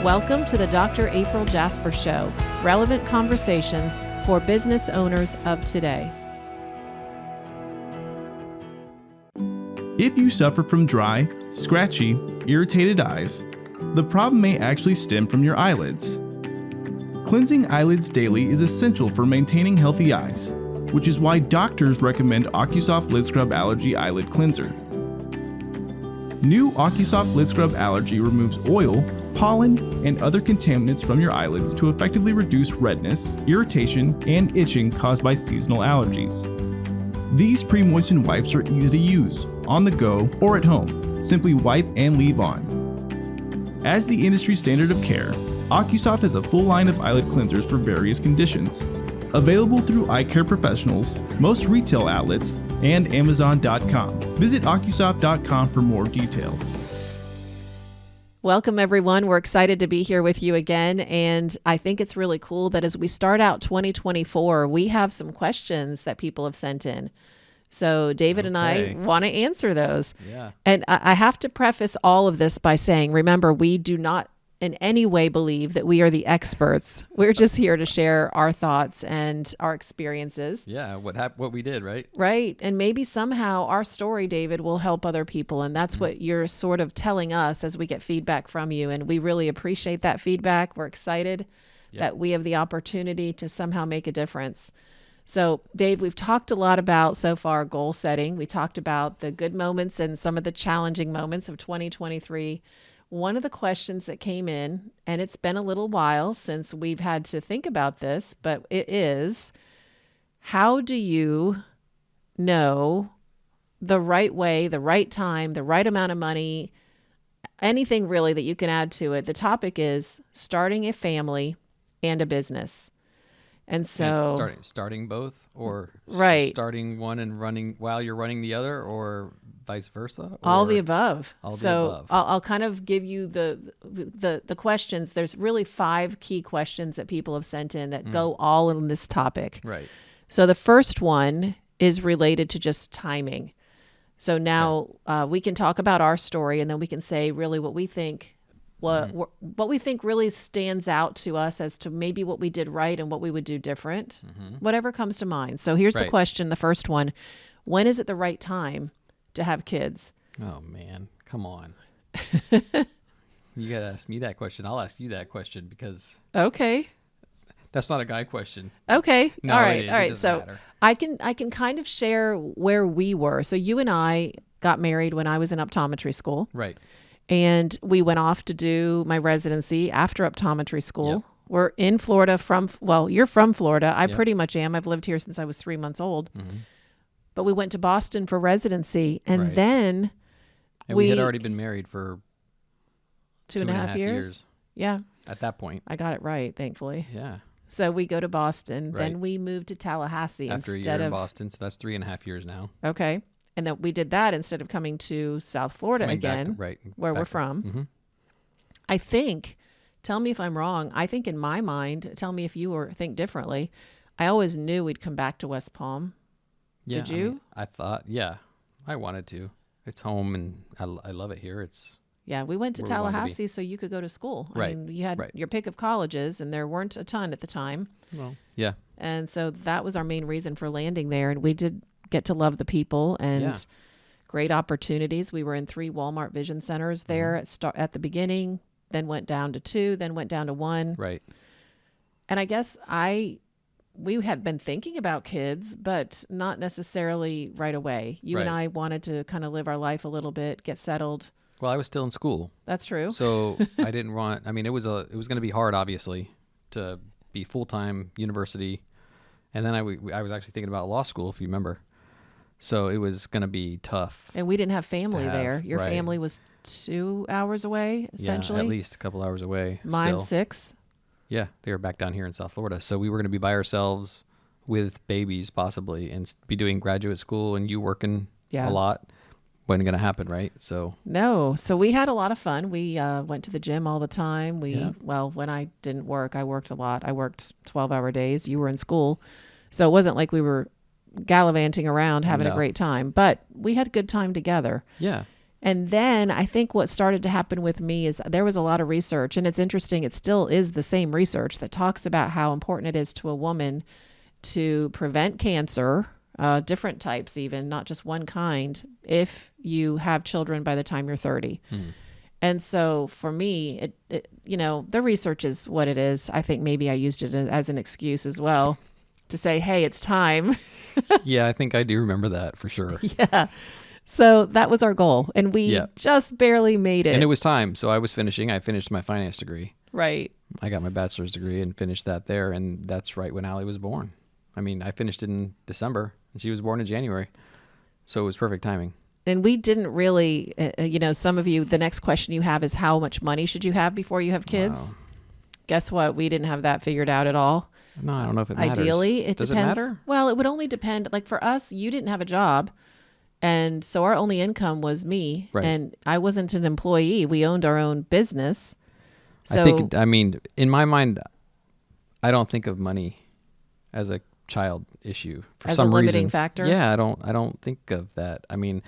Welcome to the Dr. April Jasper Show, relevant conversations for business owners of today. If you suffer from dry, scratchy, irritated eyes, the problem may actually stem from your eyelids. Cleansing eyelids daily is essential for maintaining healthy eyes, which is why doctors recommend OcuSoft Lid Scrub Allergy Eyelid Cleanser. New OcuSoft Lid Scrub Allergy removes oil, pollen, and other contaminants from your eyelids to effectively reduce redness, irritation, and itching caused by seasonal allergies. These pre-moistened wipes are easy to use, on the go, or at home. Simply wipe and leave on. As the industry standard of care, OcuSoft has a full line of eyelid cleansers for various conditions. Available through eye care professionals, most retail outlets, and Amazon.com. Visit OcuSoft.com for more details. Welcome, everyone. We're excited to be here with you again. And I think it's really cool that as we start out 2024, we have some questions that people have sent in. So David and I want to answer those. Yeah. And I have to preface all of this by saying, remember, we do not in any way believe that we are the experts. We're just here to share our thoughts and our experiences. Yeah, what we did, right? Right. And maybe somehow our story, David, will help other people. And that's what you're sort of telling us as we get feedback from you. And we really appreciate that feedback. We're excited that we have the opportunity to somehow make a difference. So, Dave, we've talked a lot about so far goal setting. We talked about the good moments and some of the challenging moments of 2023. One of the questions that came in, and it's been a little while since we've had to think about this, but it is, how do you know the right way, the right time, the right amount of money, anything really that you can add to it? The topic is starting a family and a business. And so starting both, or right, starting one and running while you're running the other, or vice versa? All the above. So I'll kind of give you the questions. There's really 5 key questions that people have sent in that go all in this topic. Right. So the first one is related to just timing. So now we can talk about our story, and then we can say really what we think. What we think really stands out to us as to maybe what we did right and what we would do different, whatever comes to mind. So here's the question, the first one. When is it the right time to have kids? Oh, man. Come on. You got to ask me that question. I'll ask you that question because... Okay. That's not a guy question. Okay. No, all right. it is. All right. It doesn't So matter. I can kind of share where we were. So you and I got married when I was in optometry school. Right. And we went off to do my residency after optometry school. Yep. We're in Florida you're from Florida. I pretty much am. I've lived here since I was 3 months old. But we went to Boston for residency. And then we had already been married for 2.5 years. Yeah. At that point. I got it right, thankfully. Yeah. So we go to Boston. Right. Then we moved to Tallahassee After a year in Boston. So that's 3.5 years now. Okay. And then we did that instead of coming to South Florida where we're from. I think, tell me if I'm wrong, I think in my mind, tell me if you think differently, I always knew we'd come back to West Palm. Yeah, Did you? I thought, I wanted to. It's home and I love it here. Yeah, we went to where we wanted to Tallahassee so you could go to school. Right. I mean, you had your pick of colleges, and there weren't a ton at the time. Well, yeah. And so that was our main reason for landing there. And we did get to love the people and great opportunities. We were in 3 Walmart Vision Centers there at the beginning, then went down to 2, then went down to 1. Right. And I guess we had been thinking about kids, but not necessarily right away. You and I wanted to kind of live our life a little bit, get settled. Well, I was still in school. That's true. So I didn't want, it was going to be hard, obviously, to be full-time university. And then I was actually thinking about law school, if you remember. So it was going to be tough. And we didn't have family there. Your family was 2 hours away, essentially. Yeah, at least a couple hours away. Mine still. 6. Yeah, they were back down here in South Florida. So we were going to be by ourselves with babies, possibly, and be doing graduate school and you working a lot. Wasn't going to happen, right? So no. So we had a lot of fun. We went to the gym all the time. When I didn't work, I worked a lot. I worked 12-hour days. You were in school. So it wasn't like we were gallivanting around having a great time, but we had a good time together. Yeah. And then I think what started to happen with me is there was a lot of research, and it's interesting. It still is the same research that talks about how important it is to a woman to prevent cancer, different types, even not just one kind, if you have children by the time you're 30. And so for me, the research is what it is. I think maybe I used it as an excuse as well to say, hey, it's time. Yeah, I think I do remember that for sure. Yeah. So that was our goal, and we just barely made it. And it was time. So I finished my finance degree. Right. I got my bachelor's degree and finished that there, and that's right when Allie was born. I mean, I finished it in December, and she was born in January. So it was perfect timing. And we didn't really, some of you, the next question you have is how much money should you have before you have kids? Wow. Guess what? We didn't have that figured out at all. No, I don't know if it matters. Ideally, it Does depends. It matter? Well, it would only depend. Like for us, you didn't have a job. And so our only income was me. Right. And I wasn't an employee. We owned our own business. So I mean, in my mind, I don't think of money as a child issue for as some a limiting reason. factor. Yeah, I don't think of that. I mean,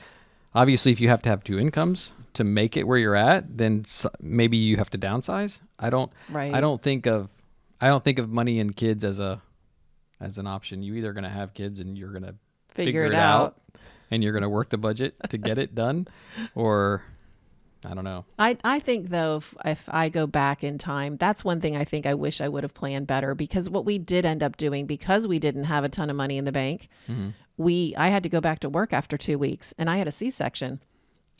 obviously, if you have to have two incomes to make it where you're at, then maybe you have to downsize. I don't think of money and kids as an option. You either going to have kids and you're going to figure it out and you're going to work the budget to get it done, or I don't know. I think though, if I go back in time, that's one thing I think I wish I would have planned better, because what we did end up doing, because we didn't have a ton of money in the bank, I had to go back to work after 2 weeks, and I had a C-section,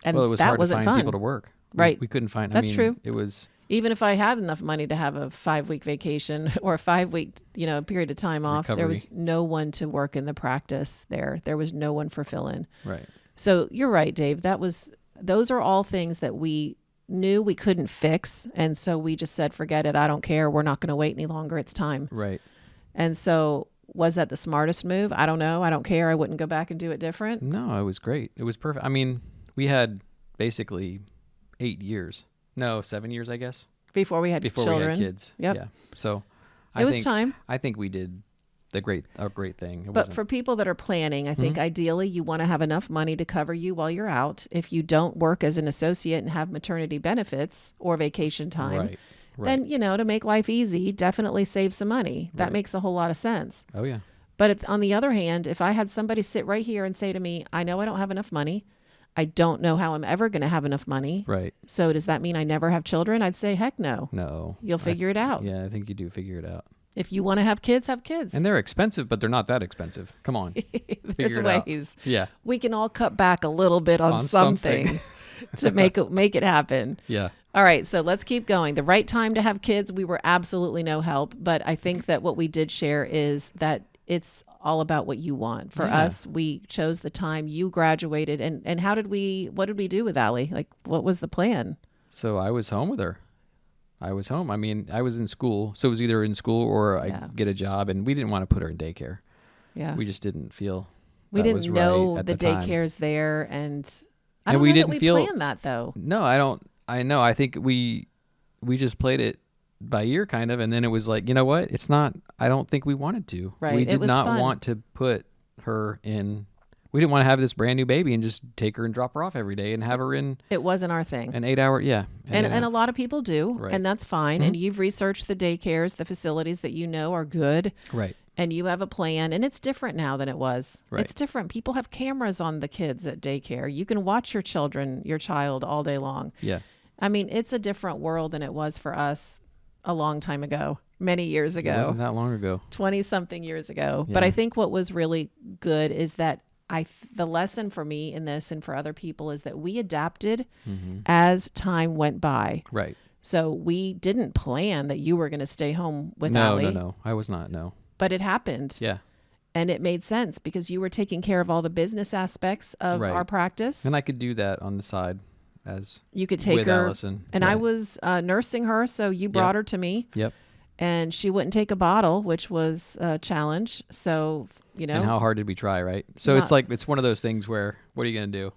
and well, it was that hard wasn't to find fun. people to work. Right. We couldn't find. That's true. It was. Even if I had enough money to have a 5-week vacation or a 5-week, period of time off, there was no one to work in the practice there. There was no one for fill-in. Right. So you're right, Dave. Those are all things that we knew we couldn't fix. And so we just said, forget it. I don't care. We're not going to wait any longer. It's time. Right. And so was that the smartest move? I don't know. I don't care. I wouldn't go back and do it different. No, it was great. It was perfect. I mean, we had basically 8 years. No, 7 years, I guess. Before we had children. We had kids. Yep. Yeah. So It was time. I think we did a great thing. But for people that are planning, I think ideally you want to have enough money to cover you while you're out. If you don't work as an associate and have maternity benefits or vacation time, right. then, to make life easy, definitely save some money. That Right. makes a whole lot of sense. Oh, yeah. But on the other hand, if I had somebody sit right here and say to me, I know I don't have enough money. I don't know how I'm ever going to have enough money. Right. So does that mean I never have children? I'd say, heck no. No. You'll figure it out. Yeah, I think you do figure it out. If you want to have kids, have kids. And they're expensive, but they're not that expensive. Come on. There's Figure it out. ways. Yeah. We can all cut back a little bit on something to make it happen. Yeah. All right, so let's keep going. The right time to have kids, we were absolutely no help, but I think that what we did share is that it's all about what you want. For us, we chose the time you graduated, and what did we do with Allie? Like, what was the plan? So I was home with her. I was home. I mean, I was in school, so it was either in school or I'd get a job, and we didn't want to put her in daycare. Yeah. We just didn't feel we that didn't was know right at the time. daycare's there, and I And don't we know didn't that we feel- planned that though. No, I don't. I know. I think we just played it by ear kind of, and then it was like, you know what? It's not. I don't think we wanted to. Right. We It did was not fun. want to put her in. We didn't want to have this brand new baby and just take her and drop her off every day and have her in It wasn't our thing. an 8-hour. Yeah. And a lot of people do, Right. and that's fine. And you've researched the daycares, the facilities that you know are good, Right. and you have a plan. And it's different now than it was. Right. It's different. People have cameras on the kids at daycare. You can watch your child all day long. Yeah. I mean, it's a different world than it was for us a long time ago, many years It wasn't ago, that long ago. 20-something years ago. But Yeah. I think what was really good is that the lesson for me in this and for other people is that we adapted as time went by. Right. So we didn't plan that you were going to stay home with No, Allie, no. I was not. No. but it happened. Yeah. And it made sense because you were taking care of all the business aspects of Right. our practice. And I could do that on the side as You could take with her. Allison. And Yeah. I was nursing her, so you brought her to me. Yep. And she wouldn't take a bottle, which was a challenge. So, And how hard did we try, right? So it's Not- like it's one of those things where what are you going to do?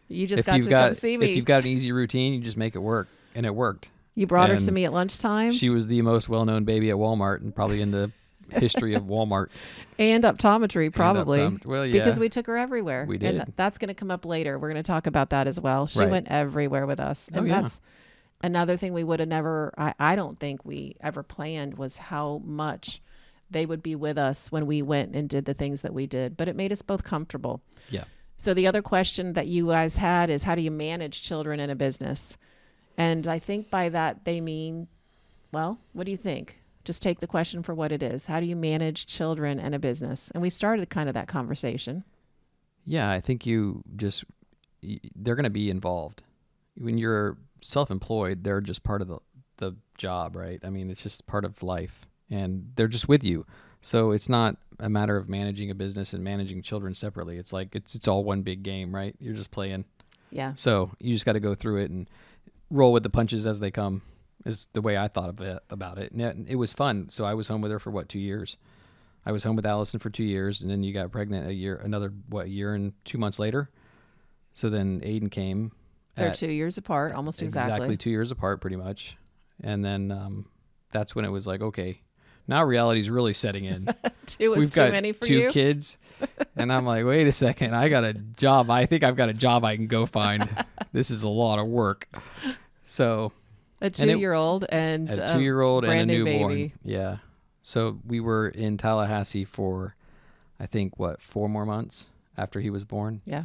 you just got to come see me. If you've got an easy routine, you just make it work, and it worked. You brought her to and me at lunchtime. She was the most well-known baby at Walmart and probably in the history of Walmart. And optometry, probably. Well, yeah. Because we took her everywhere. We did. And that's going to come up later. We're going to talk about that as well. She Right. went everywhere with us. And Oh, yeah. that's another thing we would have never, I don't think we ever planned, was how much they would be with us when we went and did the things that we did. But it made us both comfortable. Yeah. So the other question that you guys had is, how do you manage children in a business? And I think by that they mean, well, what do you think? Just take the question for what it is. How do you manage children in a business? And we started kind of that conversation. Yeah, I think they're going to be involved. When you're self-employed, they're just part of the job, right? I mean, it's just part of life, and they're just with you. So it's not a matter of managing a business and managing children separately. It's like it's all one big game, right? You're just playing. Yeah. So you just got to go through it and roll with the punches as they come, is the way I thought about it. And it was fun. So I was home with her for 2 years. I was home with Allison for 2 years, and then you got pregnant a year and 2 months later. So then Aiden came. They're 2 years apart, almost exactly. 2 years apart, pretty much. And then that's when it was like, okay, now reality's really setting in. Two was We've too got many for 2 you. kids, and I'm like, wait a second, I got a job. I think I've got a job I can go find. This is a lot of work. So A 2-year-old and a 2-year-old and a brand new newborn. baby. Yeah. So we were in Tallahassee for, I think, 4 more months after he was born, Yeah.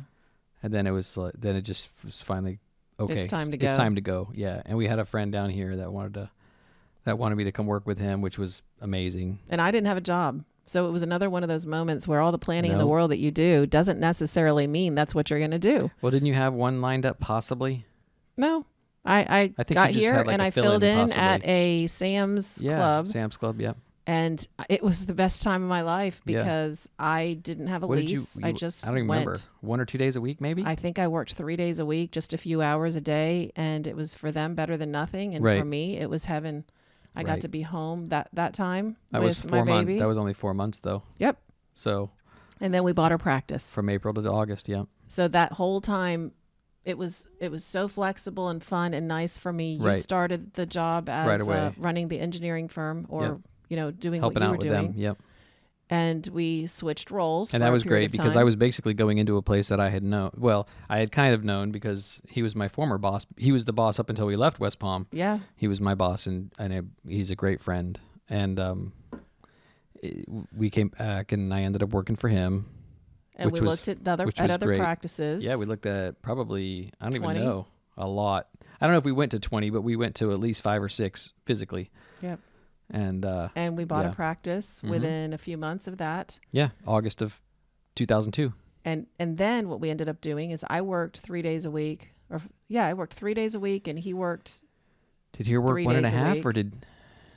and then then it just was finally okay. It's time to It's go. time to go. Yeah, and we had a friend down here that wanted me to come work with him, which was amazing. And I didn't have a job. So it was another one of those moments where all the planning in the No. world that you do doesn't necessarily mean that's what you're going to do. Well, didn't you have one lined up possibly? No. I I think got you just here had, like, and a I fill-in filled in possibly. at a Sam's Yeah, Club. Sam's Club. Yeah. And it was the best time of my life Yeah. because I didn't have a What lease. did you? I just I don't even went. remember. 1 or 2 days a week, maybe. I think I worked 3 days a week, just a few hours a day, and it was for them better than nothing. And Right. for me, it was heaven. I got Right. to be home that time That with was my 4 months. baby. That was only 4 months though. Yep. So And then we bought our practice. from April to August. Yeah. So that whole time, it was so flexible and fun and nice for me. You Right. started the job as Right away. running the engineering firm, or Yep. doing Helping what you out were with doing. them. Yep. And we switched roles. And for that a was period great of because time. I was basically going into a place that I had known. Well, I had kind of known because he was my former boss. He was the boss up until we left West Palm. Yeah. He was my boss, and he's a great friend. And we came back, and I ended up working for him. And which we was- looked at which other was great. practices. Yeah, we looked at probably, I don't 20? even know, a lot. I don't know if we went to 20, but we went to at least 5 or 6 physically. Yep. And And we bought Yeah. a practice Mhm. within a few months of that. yeah, August of 2002. And then what we ended up doing is I worked 3 days a week. I worked 3 days a week, and he worked. Did he work 3 1.5 days a week. or did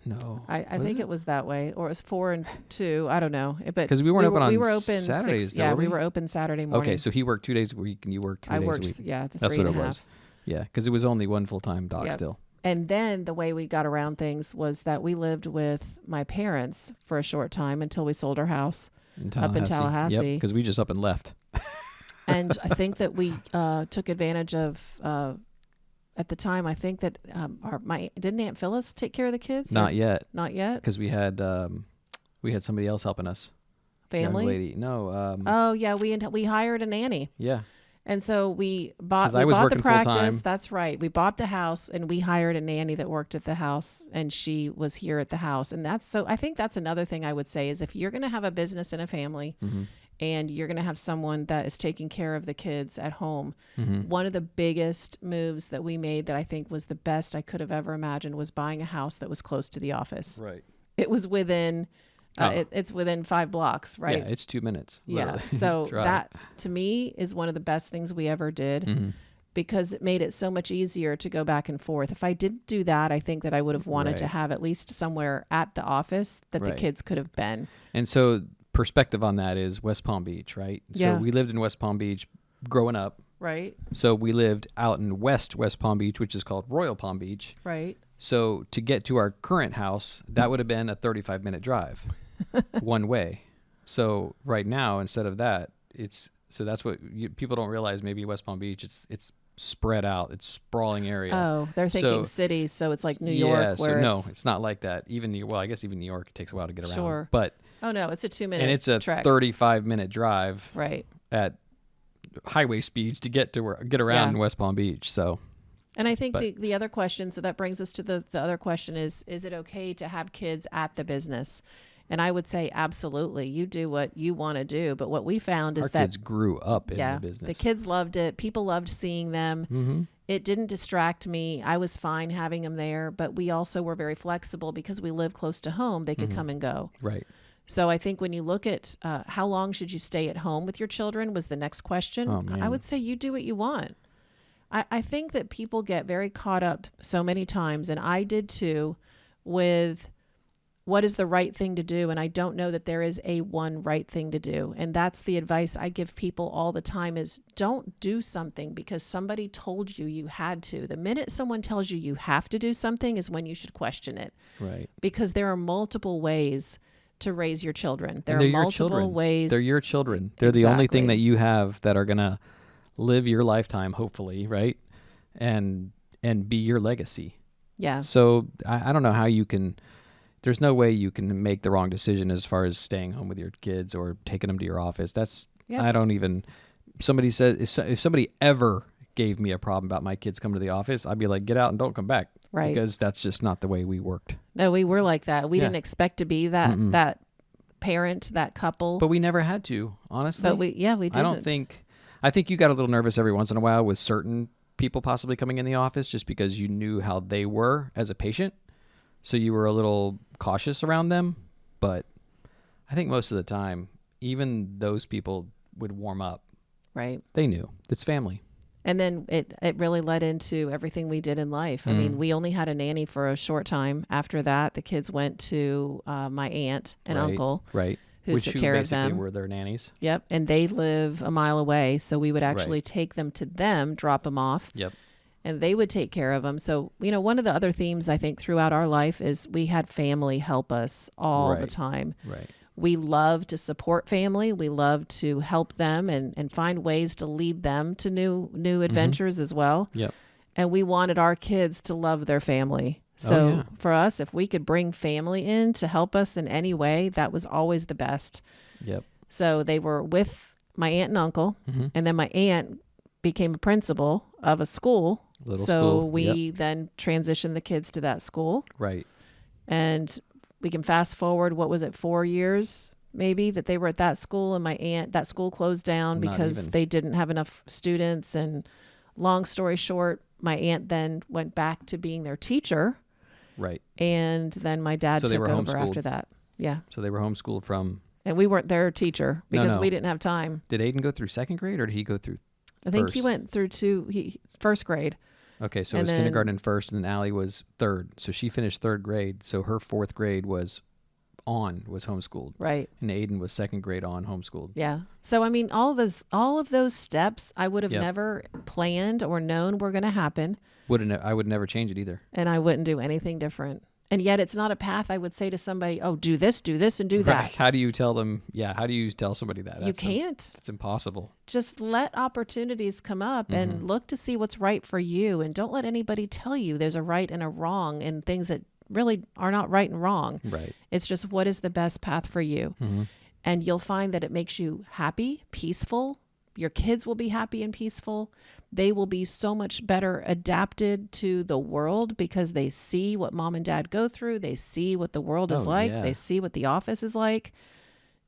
no? I think it was that way, or it was 4 and 2. I don't know. But 'Cause we weren't open on we were open Saturdays, though, Yeah, were we we? were open Saturday morning. Okay, so he worked 2 days a week, and you worked 3 I days worked. a week. Yeah, That's three what and it a was. half. Yeah, because it was only one full-time doc Yep. still. And then the way we got around things was that we lived with my parents for a short time until we sold our house. Up in Tallahassee. Yep, because we just up and left. And I think that we took advantage of, at the time, I think that didn't Aunt Phyllis take care of the kids? Not Or- yet, Not yet? because we had somebody else helping us. Young Family? lady. No. Oh, yeah. We hired a nanny. Yeah. And so we bought 'Cause I was the working practice. full-time. That's right. We bought the house and we hired a nanny that worked at the house, and she was here at the house. And I think that's another thing I would say is, if you're going to have a business and a family Mm-hmm. and you're going to have someone that is taking care of the kids at home, Mm-hmm. one of the biggest moves that we made that I think was the best I could have ever imagined was buying a house that was close to the office. Right. It was within, Oh. it's within 5 blocks, right? Yeah, it's 2 minutes. Yeah. literally. So Drive. that to me is one of the best things we ever did, Mhm. because it made it so much easier to go back and forth. If I didn't do that, I think that I would have wanted to Right. have at least somewhere at the office that the Right. kids could have been. And so perspective on that is West Palm Beach, right? Yeah. So we lived in West Palm Beach growing up. Right. So we lived out in West Palm Beach, which is called Royal Palm Beach. Right. So to get to our current house, that would have been a 35-minute drive one way. So right now, instead of that, that's what people don't realize. Maybe West Palm Beach, it's spread out. It's sprawling area. Oh, they're thinking So- cities, so it's like New Yeah, York, so where no, it's, it's not like that. Well, I guess even New York, it takes a while to get around. Sure. But oh no, it's a 2-minute and it's a trek. 35-minute drive Right. at highway speeds to get around Yeah. in West Palm Beach. So And I think But- the other question, so that brings us to the other question is it okay to have kids at the business? And I would say absolutely. You do what you want to do. But what we found is our that, kids grew up in yeah, the business. the kids loved it. People loved seeing them. Mm-hmm. It didn't distract me. I was fine having them there. But we also were very flexible because we live close to home. They could come and go. Right. So I think when you look at how long should you stay at home with your children was the next question. Oh, man. I would say you do what you want. I think that people get very caught up so many times, and I did too, with what is the right thing to do. And I don't know that there is a one right thing to do. And that's the advice I give people all the time is don't do something because somebody told you you had to. The minute someone tells you you have to do something is when you should question it, Right. because there are multiple ways to raise your children. There And are they're your multiple children. ways. They're your children. They're the only thing Exactly. that you have that are gonna live your lifetime, hopefully, right? And be your legacy. Yeah. So I don't know how you can. There's no way you can make the wrong decision as far as staying home with your kids or taking them to your office. That's Yeah. I don't even. Somebody says if somebody ever gave me a problem about my kids coming to the office, I'd be like, get out and don't come back. Right. Because that's just not the way we worked. No, we were like that. We Yeah. didn't expect to be that parent, that couple. But we never had to, honestly. But we did. I don't think. I think you got a little nervous every once in a while with certain people possibly coming in the office just because you knew how they were as a patient. So you were a little cautious around them. But I think most of the time, even those people would warm up. Right. They knew. It's family. And then it really led into everything we did in life. I mean, we only had a nanny for a short time. After that, the kids went to my aunt and Right, uncle, Right. who took care of basically them. were their nannies. Yep. And they live a mile away. So we would actually take them to them, drop them off, Yep. and they would take care of them. So, one of the other themes I think throughout our life is we had family help us all the Right. time. Right. We love to support family. We love to help them and find ways to lead them to new adventures as well. Yep. And we wanted our kids to love their family. So yeah. for us, if we could bring family in to help us in any way, that was always the best. Yep. So they were with my aunt and uncle, and then my aunt became a principal of a school. Little so school. we Yep. then transitioned the kids to that school. Right. And we can fast forward, 4 years maybe that they were at that school, and that school closed down Not because even. they didn't have enough students. And long story short, my aunt then went back to being their teacher, Right. and then my dad So they took were over homeschooled. after that. Yeah. So they were homeschooled from. And we weren't their teacher because no. we didn't have time. Did Aiden go through second grade or did he go through? I think he First. went through first grade. Okay, so it And was then- kindergarten and first, and then Allie was third. So she finished third grade. So her fourth grade was homeschooled, Right. and Aiden was second grade on homeschooled. Yeah. So I mean, all of those steps I would have Yep. never planned or known were going to happen, I would never change it either. and I wouldn't do anything different. And yet, it's not a path I would say to somebody, "Oh, do this, and do that." Right. How do you tell them? Yeah. How do you tell somebody that? You can't. It's impossible. Just let opportunities come up and look to see what's right for you, and don't let anybody tell you there's a right and a wrong and things that really are not right and wrong. Right. It's just what is the best path for you. And you'll find that it makes you happy, peaceful. Your kids will be happy and peaceful. They will be so much better adapted to the world because they see what mom and dad go through. They see what the world is Oh, like. yeah. They see what the office is like.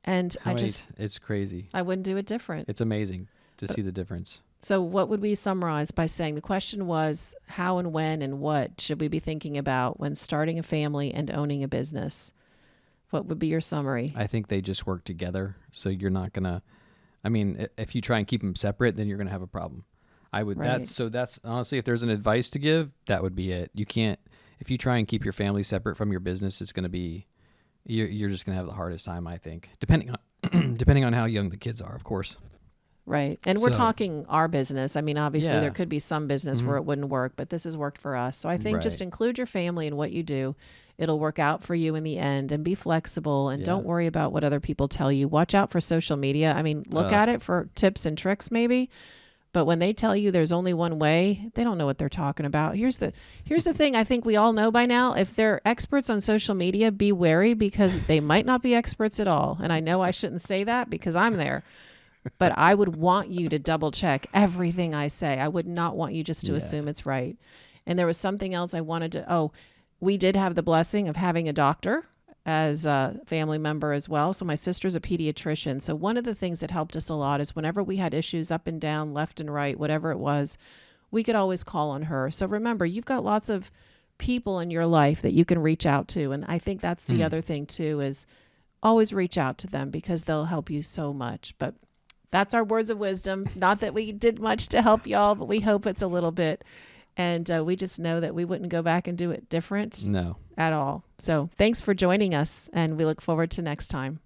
And It's crazy. I wouldn't do it different. It's amazing to see the difference. So what would we summarize by saying the question was how and when and what should we be thinking about when starting a family and owning a business? What would be your summary? I think they just work together. So you're not gonna. I mean, if you try and keep them separate, then you're gonna have a problem. I would. Right. That's honestly, if there's an advice to give, that would be it. You can't. If you try and keep your family separate from your business, it's gonna be. You're just gonna have the hardest time. I think, depending on how young the kids are, of course. Right. And we're So- talking our business. I mean, obviously Yeah. there could be some business where it wouldn't work, but this has worked for us. So I think just Right. include your family in what you do. It'll work out for you in the end, and be flexible, and Yeah. don't worry about what other people tell you. Watch out for social media. I mean, look at it for tips and tricks maybe, But when they tell you there's only one way, they don't know what they're talking about. Here's the thing I think we all know by now. If they're experts on social media, be wary because they might not be experts at all. And I know I shouldn't say that because I'm there. But I would want you to double check everything I say. I would not want you just to assume it's right. And there was something else I wanted to, we did have the blessing of having a doctor as a family member as well. So my sister's a pediatrician. So one of the things that helped us a lot is whenever we had issues up and down, left and right, whatever it was, we could always call on her. So remember, you've got lots of people in your life that you can reach out to. And I think that's the other thing too, is always reach out to them because they'll help you so much. But that's our words of wisdom. Not that we did much to help y'all, but we hope it's a little bit. And we just know that we wouldn't go back and do it different at all. So thanks for joining us, and we look forward to next time.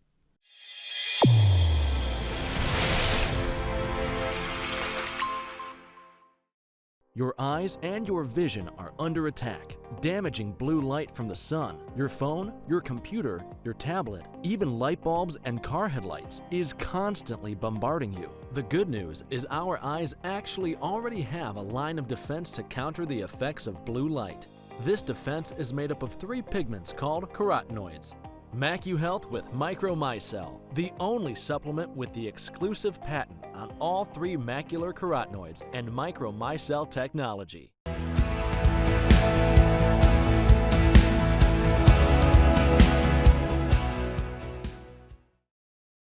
Your eyes and your vision are under attack. Damaging blue light from the sun, your phone, your computer, your tablet, even light bulbs and car headlights is constantly bombarding you. The good news is our eyes actually already have a line of defense to counter the effects of blue light. This defense is made up of 3 pigments called carotenoids. MacuHealth with Micromicelle, the only supplement with the exclusive patent on all 3 macular carotenoids and Micromicelle technology.